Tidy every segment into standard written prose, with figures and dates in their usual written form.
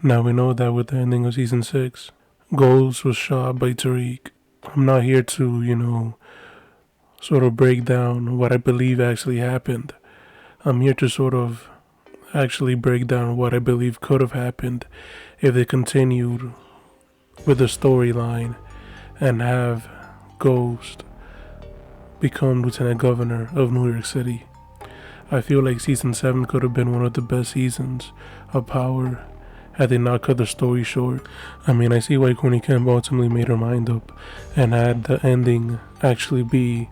Now we know that with the ending of season 6, Ghost was shot by Tariq. I'm not here to, sort of break down what I believe actually happened. I'm here to sort of actually break down what I believe could have happened if they continued with the storyline and have Ghost become Lieutenant Governor of New York City. I feel like season 7 could have been one of the best seasons of Power had they not cut the story short. I mean, I see why Coney Kemp ultimately made her mind up and had the ending actually be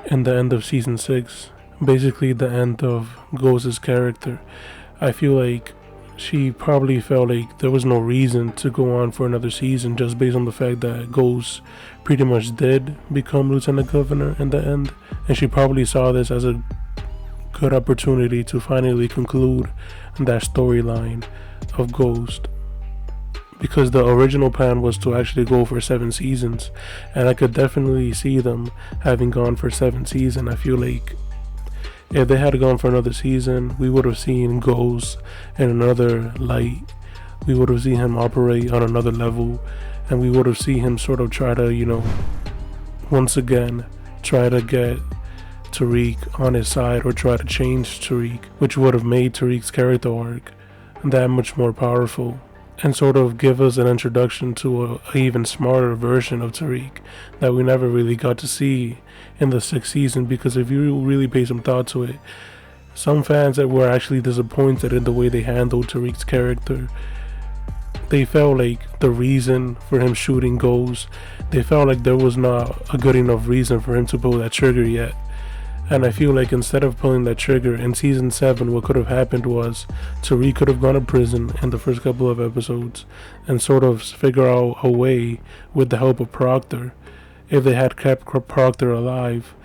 in the end of season 6, basically the end of Ghost's character. I feel like she probably felt like there was no reason to go on for another season just based on the fact that Ghost pretty much did become Lieutenant Governor in the end, and she probably saw this as a good opportunity to finally conclude that storyline of Ghost, because the original plan was to actually go for 7 seasons, and I could definitely see them having gone for 7 seasons. I feel like if they had gone for another season, we would have seen Ghost in another light. We would have seen him operate on another level, and we would have seen him sort of try to, once again, try to get Tariq on his side or try to change Tariq, which would have made Tariq's character arc that much more powerful and sort of give us an introduction to a even smarter version of Tariq that we never really got to see in the 6th season. Because if you really pay some thought to it, some fans that were actually disappointed in the way they handled Tariq's character, they felt like the reason for him shooting Ghost, they felt like there was not a good enough reason for him to pull that trigger yet. And I feel like instead of pulling that trigger in season 7, what could have happened was Tariq could have gone to prison in the first couple of episodes and sort of figure out a way with the help of Proctor. If they had kept Proctor alive,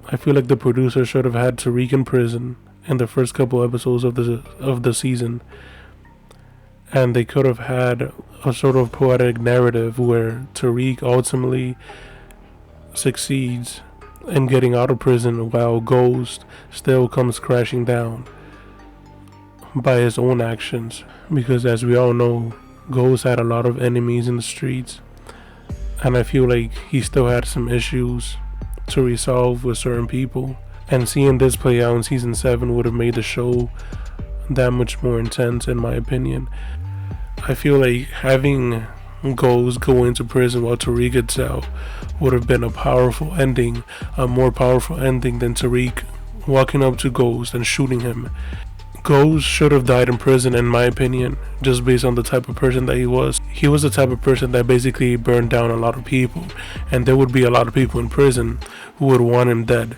I feel like the producer should have had Tariq in prison in the first couple episodes of the season, and they could have had a sort of poetic narrative where Tariq ultimately succeeds in getting out of prison while Ghost still comes crashing down by his own actions. Because as we all know, Ghost had a lot of enemies in the streets, and I feel like he still had some issues to resolve with certain people. And seeing this play out in season 7 would have made the show that much more intense, in my opinion. I feel like having Ghost go into prison while Tariq gets out would have been a powerful ending, a more powerful ending than Tariq walking up to Ghost and shooting him. Ghost should have died in prison, in my opinion, just based on the type of person that he was. He was the type of person that basically burned down a lot of people, and there would be a lot of people in prison who would want him dead.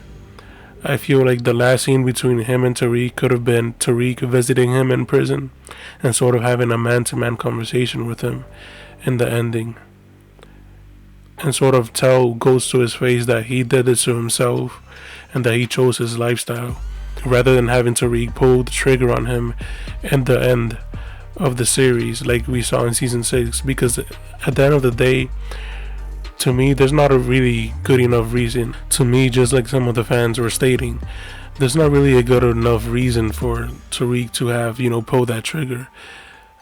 I feel like the last scene between him and Tariq could have been Tariq visiting him in prison and sort of having a man-to-man conversation with him in the ending, and sort of tell Ghost to his face that he did this to himself and that he chose his lifestyle, rather than having Tariq pull the trigger on him in the end of the series like we saw in season 6. Because at the end of the day, to me, there's not a really good enough reason. To me, just like some of the fans were stating, there's not really a good enough reason for Tariq to have, pulled that trigger.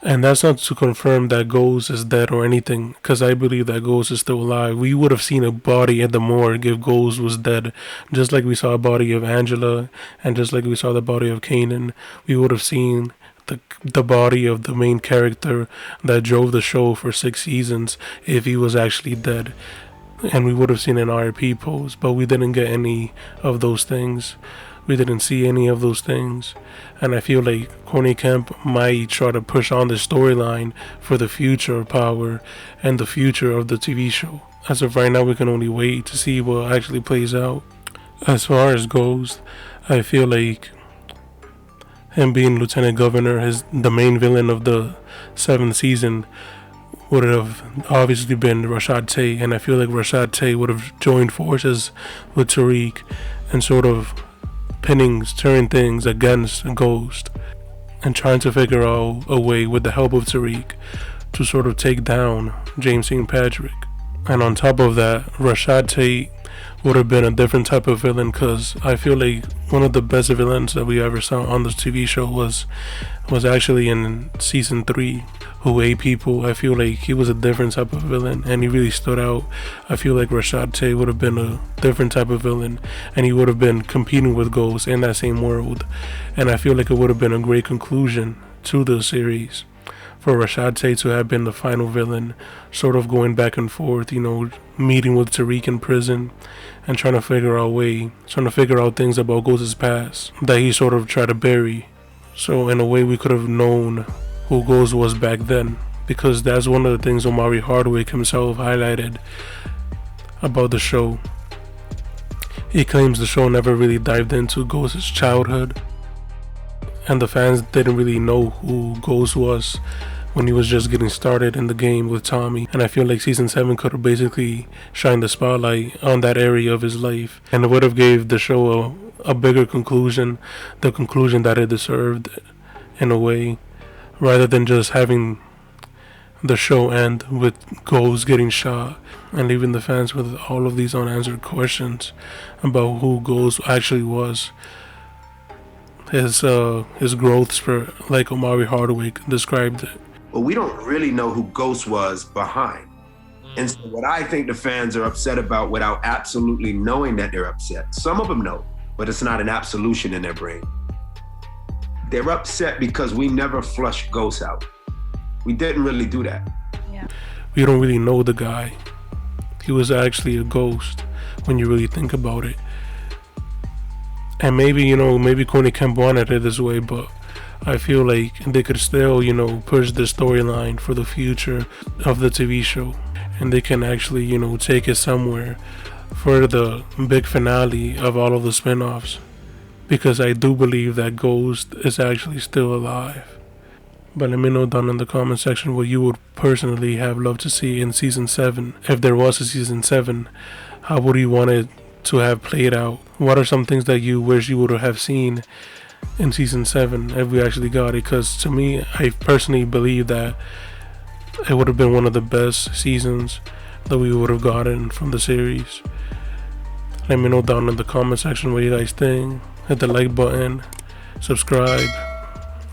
And that's not to confirm that Ghost is dead or anything, because I believe that Ghost is still alive. We would have seen a body at the morgue if Ghost was dead, just like we saw a body of Angela, and just like we saw the body of Kanan. We would have seen the body of the main character that drove the show for 6 seasons if he was actually dead. And we would have seen an RIP pose, but we didn't get any of those things. We didn't see any of those things. And I feel like Coney Kemp might try to push on the storyline for the future of Power and the future of the TV show. As of right now, we can only wait to see what actually plays out. As far as Ghost, I feel like him being Lieutenant Governor, the main villain of the 7th season, would have obviously been Rashad Tate. And I feel like Rashad Tate would have joined forces with Tariq and sort of turning things against Ghost and trying to figure out a way with the help of Tariq to sort of take down James St. Patrick. And on top of that, Rashad Tate would have been a different type of villain, because I feel like one of the best villains that we ever saw on this TV show was actually in season 3, who ate people. I feel like he was a different type of villain, and he really stood out. I feel like Rashad Tate would have been a different type of villain, and he would have been competing with Ghost in that same world. And I feel like it would have been a great conclusion to the series for Rashad Tate to have been the final villain, sort of going back and forth, meeting with Tariq in prison and trying to figure out things about Ghost's past that he sort of tried to bury. So in a way, we could have known who Ghost was back then, because that's one of the things Omari Hardwick himself highlighted about the show. He claims the show never really dived into Ghost's childhood, and the fans didn't really know who Ghost was when he was just getting started in the game with Tommy. And I feel like season 7 could have basically shined the spotlight on that area of his life, and it would have gave the show a bigger conclusion, the conclusion that it deserved in a way, rather than just having the show end with Ghost getting shot and leaving the fans with all of these unanswered questions about who Ghost actually was. His growth spurt, like Omari Hardwick described it. But we don't really know who Ghost was behind. And so what I think the fans are upset about without absolutely knowing that they're upset, some of them know, but it's not an absolution in their brain. They're upset because we never flushed Ghost out. We didn't really do that. Yeah. We don't really know the guy. He was actually a ghost when you really think about it. And maybe, maybe Coney Kemp wanted it this way, but I feel like they could still, push the storyline for the future of the TV show. And they can actually, take it somewhere for the big finale of all of the spin-offs. Because I do believe that Ghost is actually still alive. But let me know down in the comment section what you would personally have loved to see in season 7. If there was a season 7, how would you want it to have played out? What are some things that you wish you would have seen in season 7 if we actually got it? Because to me, I personally believe that it would have been one of the best seasons that we would have gotten from the series. Let me know down in the comment section what you guys think. Hit the like button, subscribe,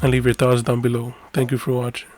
and leave your thoughts down below. Thank you for watching.